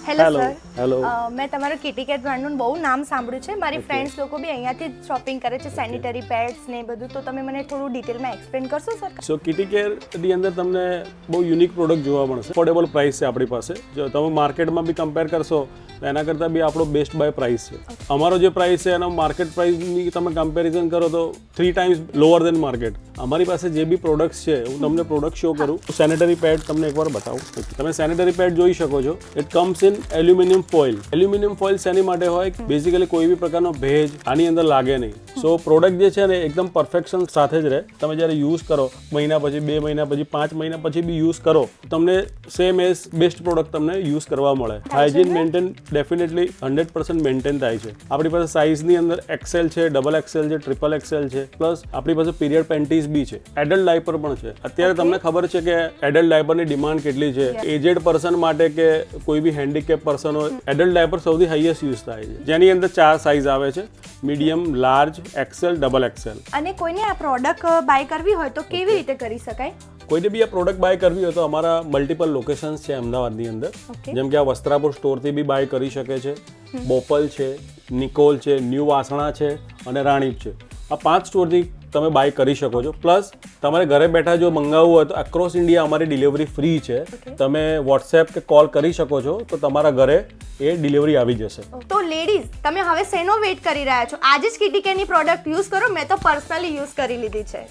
hello hello sir hello મેં તમારું કિટીકેટ બ્રાન્ડનું બહુ નામ સાંભળ્યું છે મારી ફ્રેન્ડ્સ લોકો બી અહીંયાથી જ શોપિંગ કરે છે સેનિટરી પેડ્સ ને એ બધું તો તમે મને થોડું ડિટેલમાં એક્સપ્લેન કરશો સર સો કિટી કેરની અંદર તમને બહુ યુનિક પ્રોડક્ટ જોવા મળશે અફોર્ડેબલ પ્રાઇસ છે આપણી પાસે જો તમે માર્કેટમાં બી કમ્પેર કરશો તો એના કરતાં બી આપણો બેસ્ટ બાય પ્રાઇસ છે અમારો જે પ્રાઇસ છે એનો માર્કેટ પ્રાઇસની તમે કમ્પેરિઝન કરો તો 3 times લોઅર દેન માર્કેટ અમારી પાસે જે બી પ્રોડક્ટ્સ છે હું તમને પ્રોડક્ટ શો કરું સેનેટરી પેડ તમને એકવાર બતાવું તમે સેનેટરી પેડ જોઈ શકો છો it comes in aluminium foil શેની માટે હોય બેઝિકલી કોઈ બી પ્રકારનો ભેજ આની અંદર લાગે નહીં સો પ્રોડક્ટ જે છે ને એકદમ પરફેક્શન સાથે જ રહે તમે જ્યારે યુઝ કરો મહિના પછી 2 મહિના પછી 5 મહિના પછી બી યુઝ કરો તમને સેમ એઝ બેસ્ટ પ્રોડક્ટ તમને યુઝ કરવા મળે હાઇજીન મેન્ટેન ડેફિનેટલી 100% મેન્ટેન થાય છે આપણી પાસે સાઇઝની અંદર એક્સેલ છે ડબલ એક્સેલ છે ટ્રિપલ એક્સેલ છે પ્લસ આપણી પાસે પીરિયડ પેન્ટીઝ બી છે એડલ્ટ ડાયપર પણ છે અત્યારે તમને ખબર છે કે એડલ્ટ ડાયપરની ડિમાન્ડ કેટલી છે એજેડ પર્સન માટે કે કોઈ બી હેન્ડીકેપ પર્સન હોય એડલ્ટ ડાયપર સૌથી હાઈએસ્ટ યુઝ થાય છે જેની અંદર 4 સાઇઝ આવે છે medium large XL double XL અને કોઈને આ પ્રોડક્ટ બાય કરવી હોય તો કેવી રીતે કરી શકાય કોઈને બી આ પ્રોડક્ટ બાય કરવી હોય તો અમારા મલ્ટિપલ લોકેશન્સ છે અમદાવાદની અંદર જેમ કે આ વસ્ત્રાપુર સ્ટોરથી બી બાય કરી શકે છે બોપલ છે નિકોલ છે ન્યૂ વાસણા છે અને રાણીપ છે આ 5 સ્ટોરથી તમે બાય કરી શકો છો પ્લસ તમારે ઘરે બેઠા જો મંગાવવું હોય તો અક્રોસ ઇન્ડિયા અમારી ડિલિવરી ફ્રી છે તમે વોટ્સએપ કે કોલ કરી શકો છો તો તમારા ઘરે એ ડિલિવરી આવી જશે તો લેડીઝ તમે હવે શેનો વેઇટ કરી રહ્યા છો આજે જ કિટીકેટની પ્રોડક્ટ યુઝ કરો મેં તો પર્સનલી યુઝ કરી લીધી છે